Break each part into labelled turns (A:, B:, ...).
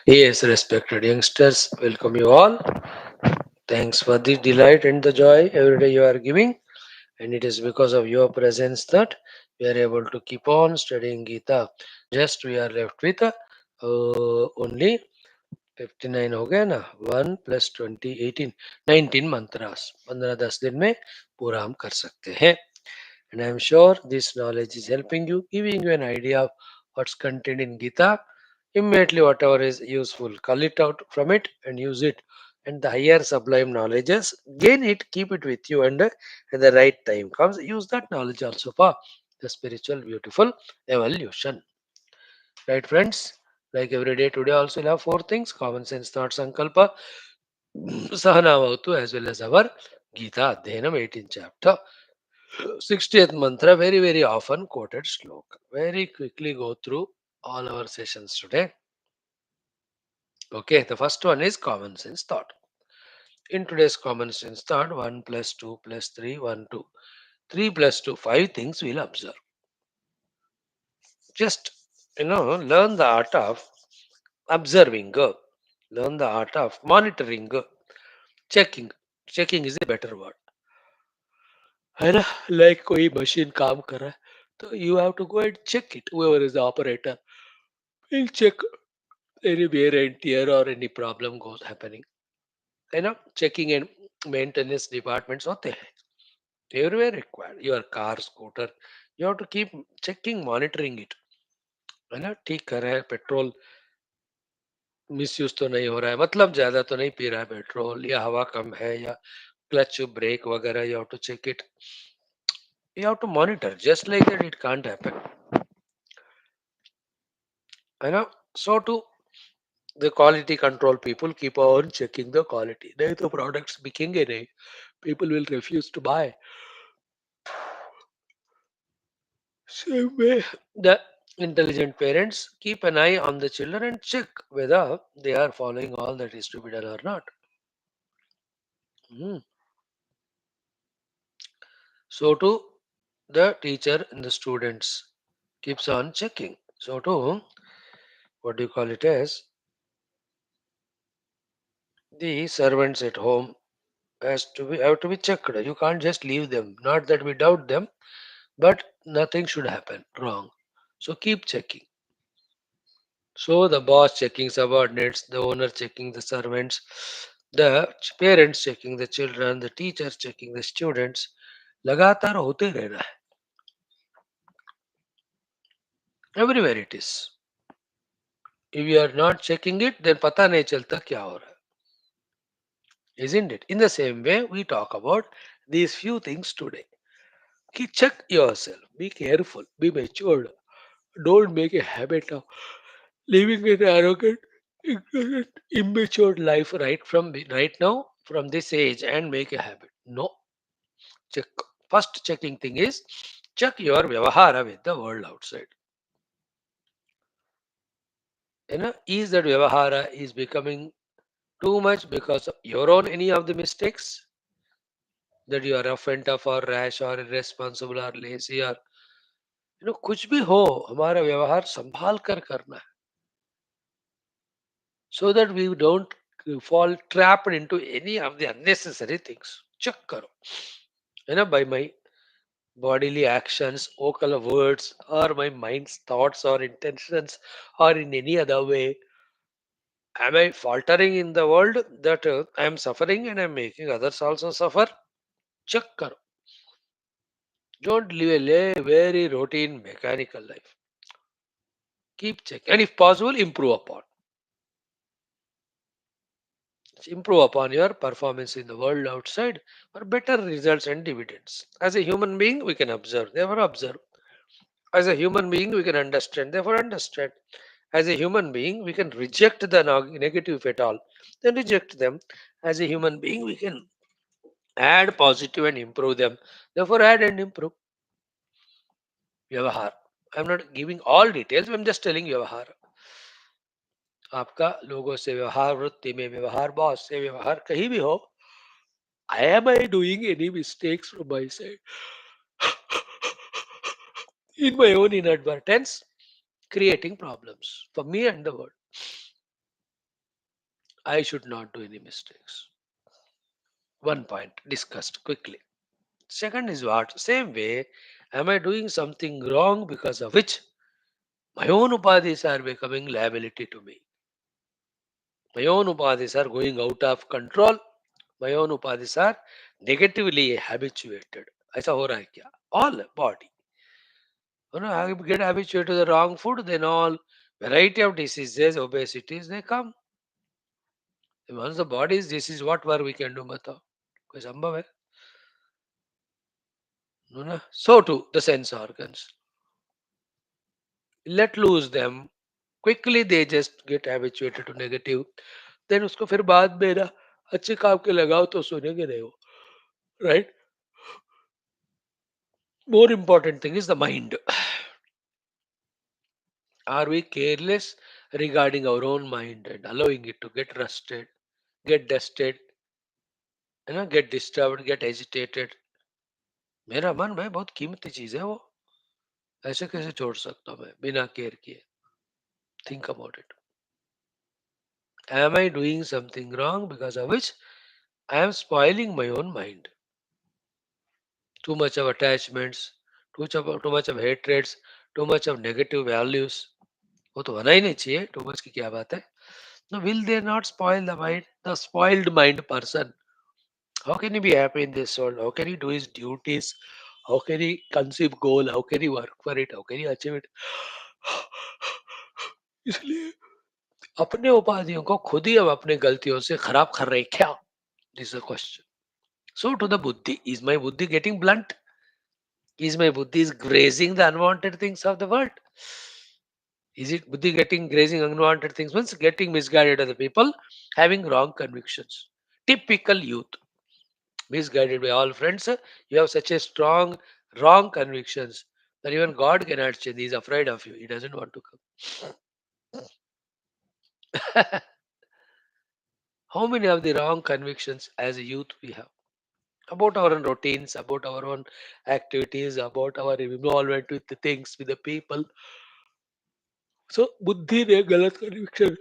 A: Yes, respected youngsters, welcome you all. Thanks for the delight and the joy every day you are giving. And it is because of your presence that we are able to keep on studying Gita. Just we are left with only 59 हो गया ना 1 plus 20 18 19 mantras 15-10 दिन में पूरा हम कर सकते हैं. And I am sure this knowledge is helping you, giving you an idea of what's contained in Gita. Immediately, whatever is useful, cull it out from it and use it. And the higher sublime knowledges, gain it, keep it with you, and at the right time comes, use that knowledge also for the spiritual, beautiful evolution. Right, friends? Like every day, today also we'll have four things: common sense, thought, sankalpa, sahana, vautu, as well as our Gita Adhyanam 18th chapter. 60th mantra, very, very often quoted shloka. Very quickly go through all our sessions today. Okay, the first one is common sense thought. In today's common sense thought, 1 plus 2 plus 3, 1, 2. 3 plus 2, 5 things we'll observe. Just, learn the art of observing. Learn the art of monitoring. Checking. Checking is a better word. है ना? Like कोई machine काम कर रहा है, तो you have to go and check it. Whoever is the operator, he'll check any wear and tear or any problem goes happening. है ना? Checking and maintenance departments होते हैं. Everywhere required. Your car, scooter, you have to keep checking, monitoring it. है ना? ठीक कर रहा है, पेट्रोल मिसयूज तो नहीं हो रहा है, मतलब ज्यादा तो नहीं पी रहा है पेट्रोल, या हवा कम है, या क्लच ब्रेक वगैरह. You have to check it. You have to monitor. Just like that, it can't happen. है ना? So too, the quality control people keep on checking the quality. नहीं तो products बिकेंगे नहीं. People will refuse to buy. Same way, the intelligent parents keep an eye on the children and check whether they are following all that is to be done or not. Hmm. So too, the teacher and the students keeps on checking. So too, what do you call it as, the servants at home have to be checked. You can't just leave them. Not that we doubt them, but nothing should happen wrong. So keep checking. So the boss checking subordinates, the owner checking the servants, the parents checking the children, the teachers checking the students. लगातार होते रहना है. Everywhere it is. If you are not checking it, then पता नहीं चलता क्या हो रहा है. Isn't it? In the same way, we talk about these few things today. Ki check yourself. Be careful. Be matured. Don't make a habit of living an arrogant, ignorant, immature life right now from this age and make a habit. No. Check. First checking thing is check your vyavahara with the world outside. Is that vyavahara is becoming too much because of your own any of the mistakes, that you are rough and tough or rash or irresponsible or lazy or कुछ भी हो, हमारा व्यवहार संभाल कर करना है, so that we don't fall trapped into any of the unnecessary things. Check karo. By my bodily actions, vocal words, or my mind's thoughts or intentions, or in any other way, am I faltering in the world that I am suffering and I am making others also suffer? Check karo. Don't live very routine mechanical life. Keep checking, and if possible, improve upon your performance in the world outside for better results and dividends. As a human being, we can observe, therefore observe. As a human being, we can understand, therefore understand. As a human being, we can reject the negative if at all, then reject them. As a human being, we can add positive and improve them, therefore add and improve. Vyavahar. I'm not giving all details, I'm just telling Vyavahar. आपका लोगों से व्यवहार, वृत्ति में व्यवहार, boss से व्यवहार, कहीं भी हो, am I doing any mistakes from my side in my own inadvertence, creating problems for me and the world? I should not do any mistakes. One point discussed quickly. Second is what? Same way, am I doing something wrong because of which my own upadhis are becoming liability to me? My own upadhis are going out of control. My own upadhis are negatively habituated. ऐसा हो रहा है क्या? All body. I get habituated to the wrong food, then all variety of diseases, obesities, they come. And once the body is this is what work we can do, बताओ कोई संभव है? No, no. So too the sense organs. Let loose them. Quickly they just get habituated to negative. Then उसको फिर बाद में ना अच्छे काम के लगाओ तो सुनेंगे नहीं वो. Right? More important thing is the mind. Are we careless regarding our own mind and allowing it to get rusted, get dusted, get disturbed, get agitated? मेरा मन में बहुत कीमती चीज है वो. ऐसे कैसे छोड़ सकता हूँ मैं बिना केयर किए? Think about it. Am I doing something wrong because of which I am spoiling my own mind? Too much of attachments, too much of hatreds, too much of negative values. वो तो होना ही नहीं चाहिए. Too much की क्या बात है? No, will they not spoil the mind? The spoiled mind person. How can he be happy in this world? How can he do his duties? How can he conceive goal? How can he work for it? How can he achieve it? इसलिए अपने उपाधियों को खुद ही हम अपने गलतियों से खराब कर रहे हैं क्या? This is a question. So to the buddhi, is my buddhi getting blunt? Is my buddhi is grazing the unwanted things of the world? Is it buddhi getting grazing unwanted things? Means getting misguided by the people having wrong convictions. Typical youth, misguided by all friends. You have such a strong wrong convictions that even God cannot change. He is afraid of you. He doesn't want to come. How many of the wrong convictions as a youth we have? About our own routines, about our own activities, about our involvement with the things, with the people. So बुद्धि ने गलत conviction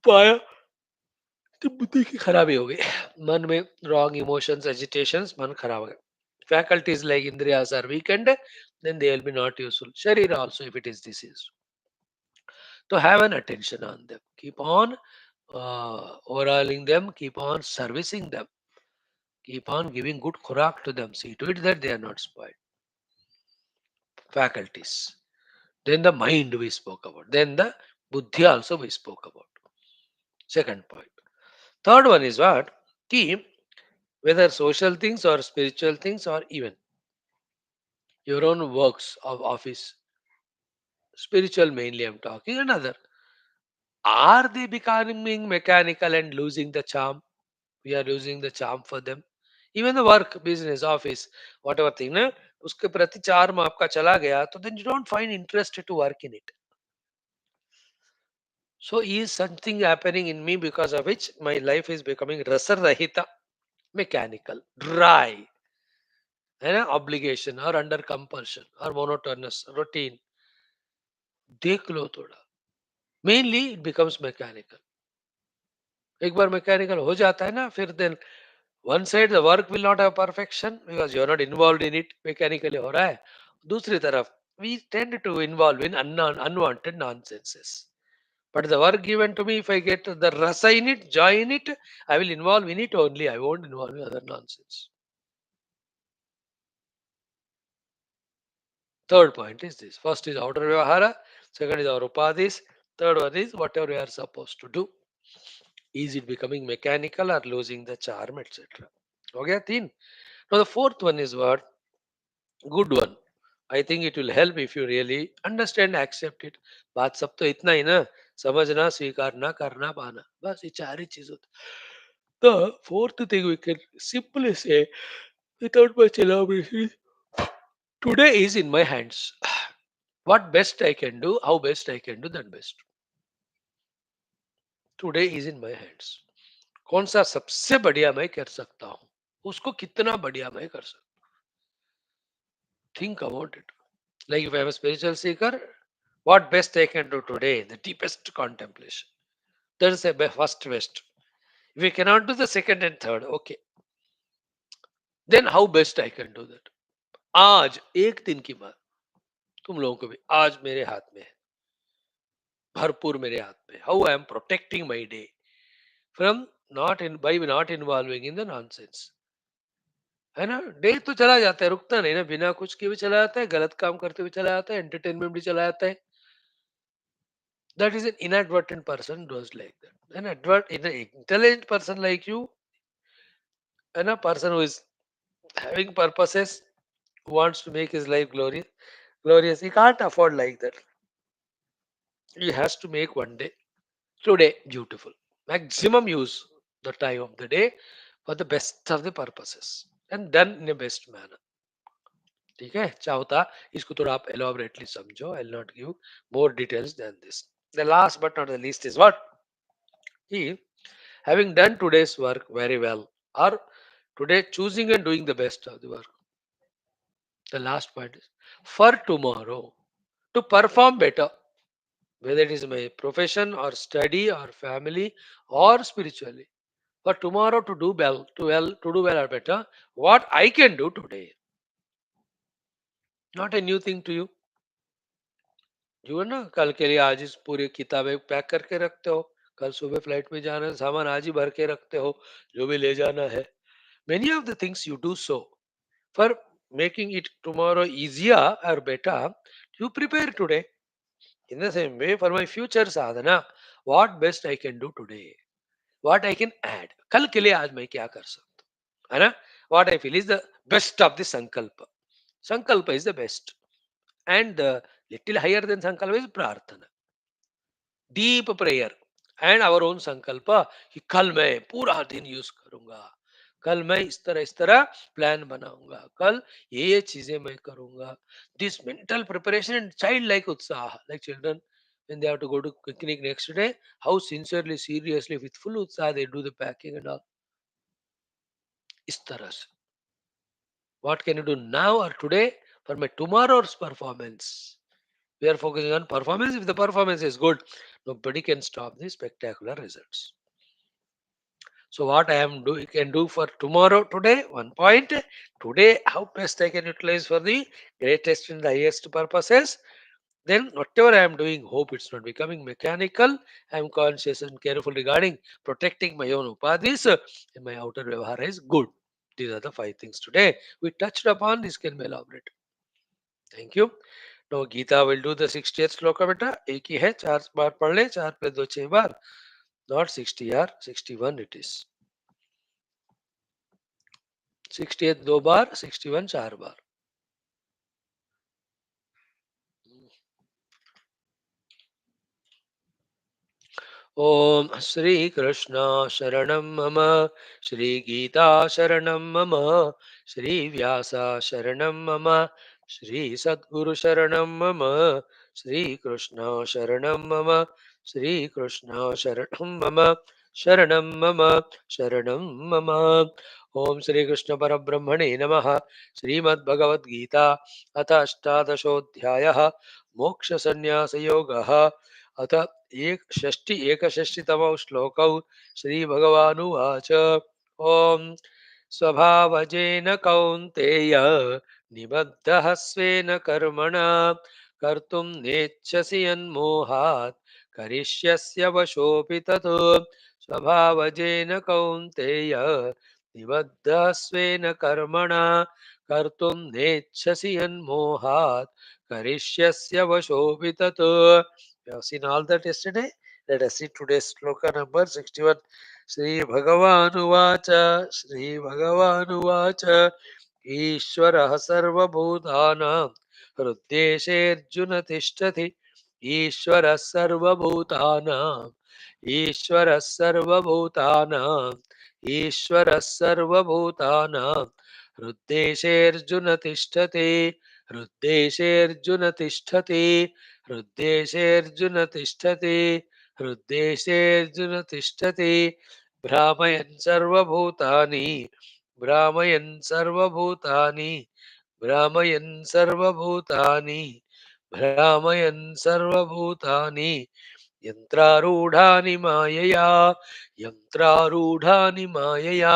A: पाया तो बुद्धि की खराबी हो गई. मन में wrong emotions, agitations, मन खराब हो गया. Faculties like indriyas are weakened, then they will be not useful. Sharira also, if it is diseased. So have an attention on them. Keep on overhauling them. Keep on servicing them. Keep on giving good khurak to them. See to it that they are not spoiled. Faculties. Then the mind we spoke about. Then the buddhi also we spoke about. Second point. Third one is what? Keep whether social things or spiritual things or even your own works of office, spiritual mainly I'm talking, another. Are they becoming mechanical and losing the charm? We are losing the charm for them. Even the work, business, office, whatever thing, ना उसके प्रति charm आपका चला गया, तो then you don't find interest to work in it. So is something happening in me because of which my life is becoming rasarahita, mechanical, dry, obligation or under compulsion or monotonous routine. देख लो थोड़ा. Mainly it becomes mechanical. एक बार mechanical हो जाता है ना फिर then one side the work will not have perfection because you are not involved in it, mechanically हो रहा है. दूसरी तरफ we tend to involve in unwanted nonsenses. But the work given to me, if I get the rasa in it, joy in it, I will involve in it only. I won't involve in other nonsense. Third point is this. First is outer vyavahara. Second is our upadhis. Third one is whatever we are supposed to do. Is it becoming mechanical or losing the charm, etc. Okay, तीन. Now the fourth one is what? Good one. I think it will help if you really understand, accept it. बात सब तो इतना ही ना. समझना, स्वीकारना, करना, पाना. बस ये चार ही चीज होता. The fourth thing we can simply say without much elaboration is today is in my hands. What best I can do, how best I can do, that best. Today is in my hands. कौन सा सबसे बढ़िया मैं कर सकता हूँ उसको कितना बढ़िया मैं कर सकता हूँ. Think about it. Like if I am a spiritual seeker, what best I can do today, the deepest contemplation. That is a first best. If we cannot do the second and third, okay, then how best I can do that? आज एक दिन की बात, तुम लोगों को भी आज मेरे हाथ में है, भरपूर मेरे हाथ में, how I am protecting my day from not in by not involving in the nonsense, है ना? डे तो चला जाता है, रुकता नहीं ना, बिना कुछ के भी चला जाता है, गलत काम करते हुए चला जाता है, एंटरटेनमेंट भी चला जाता है. That is an inadvertent person does like that. An intelligent person like you, and a person who is having purposes, who wants to make his life glorious, he can't afford like that. He has to make one day, today, beautiful. Maximum use the time of the day for the best of the purposes and done in a best manner. ठीक है, चाहता इसको थोड़ा आप elaborately समझो. I'll not give more details than this. The last but not the least is what? He, having done today's work very well, or today choosing and doing the best of the work. The last point is for tomorrow to perform better, whether it is my profession or study or family or spiritually. For tomorrow to do well, to do well or better, what I can do today. Not a new thing to you. जो है ना, कल के लिए आज इस पूरी किताबें पैक करके रखते हो, कल सुबह फ्लाइट में जाना है, सामान आज ही भर के रखते हो, जो भी ले जाना है. Many of the things you do so for making it tomorrow easier or better, you prepare today. In the same way, for my future sadhana, what best I can do today, what I can add. कल के लिए आज मैं क्या कर सकता हूँ, है ना? What I feel is the best of the sankalpa. Sankalpa is the best, and the little higher than sankalpa is prarthana, deep prayer, and our own sankalpa कि कल मैं पूरा दिन यूज करूंगा, कल मैं इस तरह प्लान बनाऊंगा, कल ये चीजें मैं करूंगा. This mental preparation and child like उत्साह, like children when they have to go to picnic next day, how sincerely, seriously, with full utsaah they do the packing and all. इस तरह से what can you do now or today for my tomorrow's performance? We are focusing on performance. If the performance is good, nobody can stop the spectacular results. So what I am do can do for tomorrow today, one point. Today, how best I can utilize for the greatest and the highest purposes. Then whatever I am doing, hope it's not becoming mechanical. I am conscious and careful regarding protecting my own upadhis, and my outer vyavahara is good. These are the 5 things today. We touched upon, this can be elaborated. Thank you. Now Geetha will do the 60th shloka beta. एक ही है, 4 बार पढ़ ले, 4 पे 2 6 बार. Not 60 यार, 61 it is. 60th 2 बार, 61 4 बार. ओम श्री कृष्ण शरणं मम, श्री गीता शरणं मम, श्री व्यास शरणं मम, श्री सद्गुरु शरणं मम, श्री कृष्ण शरणं मम, श्री कृष्ण शरणं मम, शरणं मम, शरणं मम. ओम श्री कृष्ण परब्रह्मणे नमः. श्रीमद्भगवद्गीता अथ अष्टादशोऽध्यायः मोक्ष संन्यास योगः. अथ एकषष्टितमौ श्लोकौ श्रीभगवानुवाच. ॐ स्वभावजेन कौन्तेय निबद्धः स्वेन कर्मणा कर्तुं नेच्छसि यन्मोहात् करिष्यस्य वशोऽपि तत्. स्वभावजेन कौन्तेय निबद्धः स्वेन कर्मणा कर्तुं नेच्छसि यन्मोहात् करिष्यस्य वशोऽपि तत्. We have seen all that yesterday. Let us see today's sloka number 61. Sri Bhagavanuvacha, Sri Bhagavanuvacha, Ishwara Sarvabhutanam Hruddesherjuna Tishtati. Ishwara Sarvabhutanam, Ishwara Sarvabhutanam, Ishwara Sarvabhutanam Hruddesherjuna Tishtati. Hruddesherjuna Tishtati. हृद्देशेऽर्जुन तिष्ठति. हृद्देशेऽर्जुन तिष्ठति. भ्रामयन् सर्वभूतानि, भ्रामयन् सर्वभूतानि, भ्रामयन् सर्वभूतानि, भ्रामयन् सर्वभूतानि, यन्त्रारूढानि मायया, यन्त्रारूढानि मायया,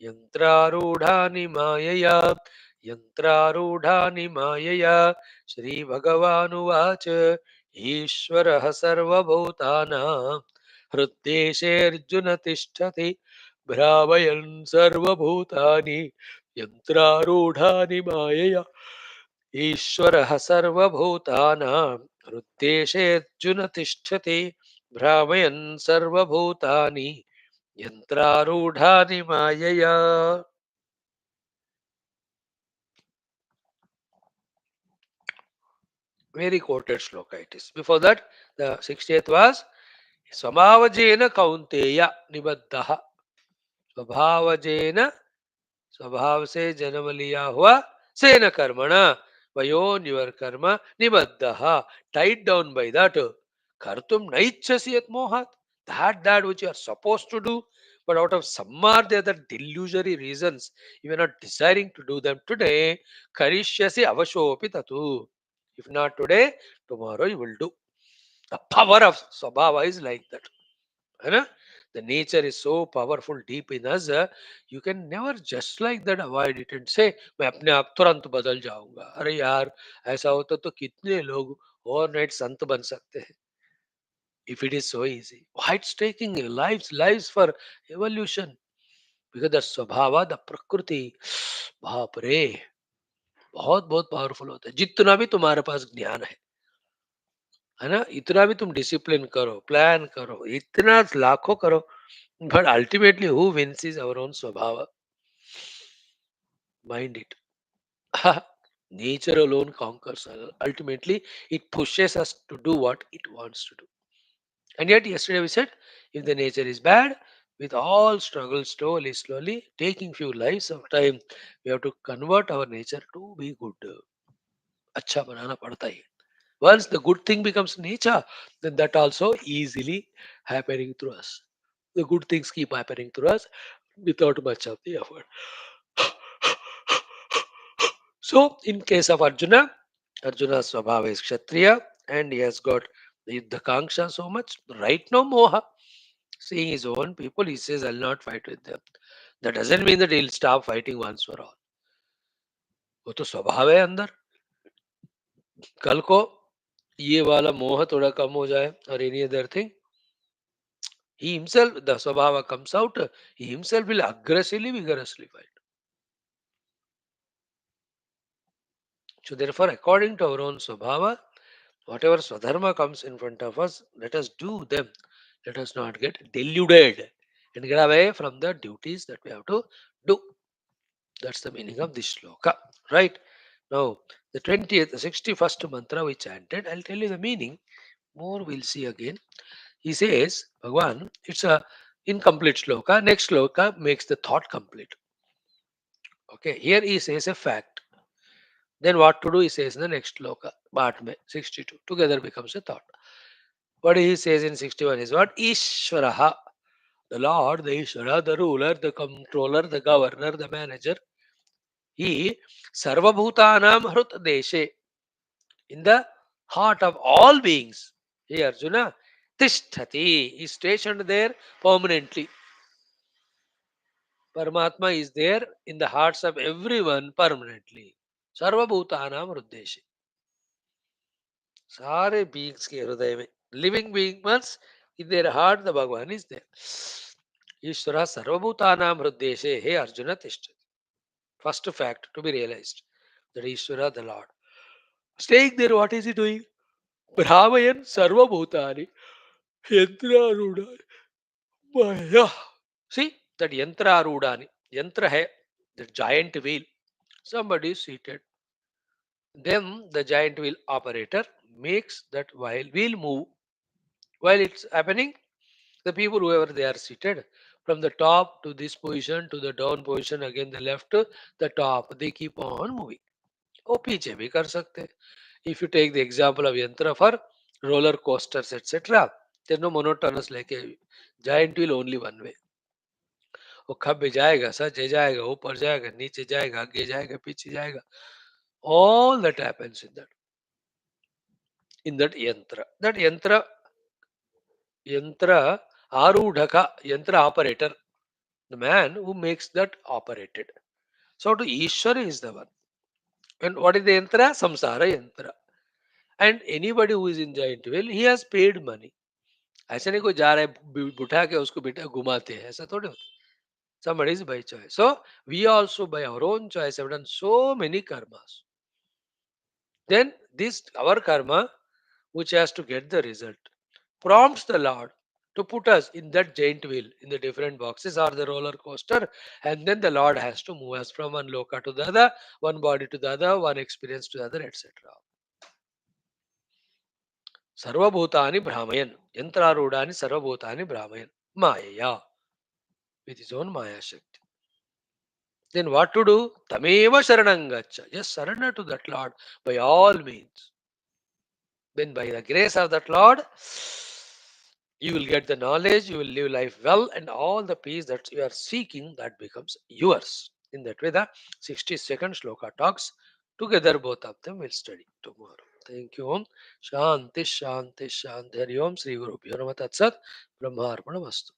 A: यन्त्रारूढानि मायया, यन्त्रारूढानि मायया. श्रीभगवानुवाच ईश्वरः सर्वभूतानां हृद्देशेऽर्जुन तिष्ठति भ्रामयन् सर्वभूतानि यन्त्रारूढानि मायया. ईश्वरः सर्वभूतानां हृद्देशेऽर्जुन तिष्ठति भ्रामयन् सर्वभूतानि यन्त्रारूढानि मायया. Very quoted shloka it is. Before that, the 60th was स्वभावजेन कौन्तेय निबद्धः. स्वभावजेन, स्वभाव से जन्म लिया हुआ, सेन कर्मणा वयोन योर कर्म निबद्धः, tied down by that. कर्तुम नैच्छसि यत् मोहात्, that which you are supposed to do, but out of some or the other delusory reasons you are not desiring to do them today. Karishyasi avashopi tatu. If not today, tomorrow you will do. The power of swabhava is like that. है ना? The nature is so powerful deep in us. You can never just like that avoid it and say मैं अपने आप तुरंत बदल जाऊंगा. अरे यार, ऐसा होता तो कितने लोग ओवरनाइट संत बन सकते हैं. If it is so easy, why it's taking lives for evolution? Because the स्वभाव, the प्रकृति, बाप रे, बहुत बहुत पावरफुल होता है. जितना भी तुम्हारे पास ज्ञान है ना, इतना भी तुम डिसिप्लिन करो, प्लान करो, इतना लाखों करो, but ultimately who wins is our own swabhava. Mind it. Nature alone conquers. Ultimately, it pushes us to do what it wants to do. And yet, yesterday we said, if the nature is bad, with all struggle, slowly, taking few lives of time, we have to convert our nature to be good. अच्छा बनाना पड़ता है. Once the good thing becomes nature, then that also easily happening through us. The good things keep happening through us without much of the effort. So, in case of Arjuna, Arjuna's swabhava is Kshatriya and he has got the Kanksha so much. Right now, Moha, seeing his own people, he says, I'll not fight with them. That doesn't mean that he'll stop fighting once for all. वो तो स्वभाव है अंदर. कल को ये वाला मोह थोड़ा कम हो जाए or any other thing, he himself, the swabhava comes out, he himself will aggressively, vigorously fight. So therefore, according to our own swabhava, whatever swadharma comes in front of us, let us do them. Let us not get deluded and get away from the duties that we have to do. That's the meaning of this shloka. Right? Now, the 20th, the 61st mantra we chanted, I'll tell you the meaning. More we'll see again. He says, Bhagwan, it's a incomplete shloka. Next shloka makes the thought complete. Okay, here he says a fact. Then what to do, he says in the next shloka. Bhatme, 62. Together becomes a thought. What he says in 61 is what? Ishwara, the Lord, the Ishwara, the ruler, the controller, the governor, the manager. He Sarvabhutanam Hrut Deshe, in the heart of all beings. Hey Arjuna, Tishtati is stationed there permanently. Paramatma is there in the hearts of everyone permanently. Sarvabhutanam Hruddeshe. सारे beings के हृदय में, living being means in their heart the Bhagwan is there. ईश्वर सर्वभूतानां हृदय हे अर्जुन तिष्ठ. First fact to be realised that Ishwar the lord staying there. What is he doing? भ्रामयन् सर्वभूतानि यंत्रारूढ़ानि माया. सी दैट यंत्रारूढ़ानि, यंत्र है the giant wheel. somebody is seated, then the giant wheel operator makes that wheel move. While it's happening, the people whoever they are seated, from the top to this position to the down position, again the left to the top, they keep on moving. वो पीछे भी कर सकते हैं. If you take the example of यंत्र for roller coasters etc., there's no monotonous like a giant wheel, only one way. वो कब भी जाएगा, सजे जाएगा, ऊपर जाएगा, नीचे जाएगा, आगे जाएगा, पीछे जाएगा. All that happens in that yantra. That yantra Yantra Arudhaka, Yantra operator, the man who makes that operated. So to Ishwara is the one. And what is the Yantra? Samsara Yantra. And anybody who is in giant wheel, he has paid money. ऐसा नहीं कोई जा रहा है बिठा के उसको बिठा घुमाते हैं ऐसा थोड़ी होता है somebody is by choice so we also by our own choice have done so many karmas then this our karma which has to get the result prompts the Lord to put us in that giant wheel in the different boxes or the roller coaster and then the Lord has to move us from one loka to the other one body to the other one experience to the other etc sarvabhutani brahmayan yantrarudani sarvabhutani brahmayan mayaya with his own maya shakti. Then what to do? Tameva sharanangacha. Just surrender to that Lord by all means. Then by the grace of that Lord, you will get the knowledge, you will live life well, and all the peace that you are seeking that becomes yours. In that way, the 62nd shloka talks. Together, both of them will study tomorrow. Thank you. Om. Shanti, Shanti, Shanti. Hari Om. Sri Guru Pyo Namaha Tat Sat. Brahma Arpanamastu.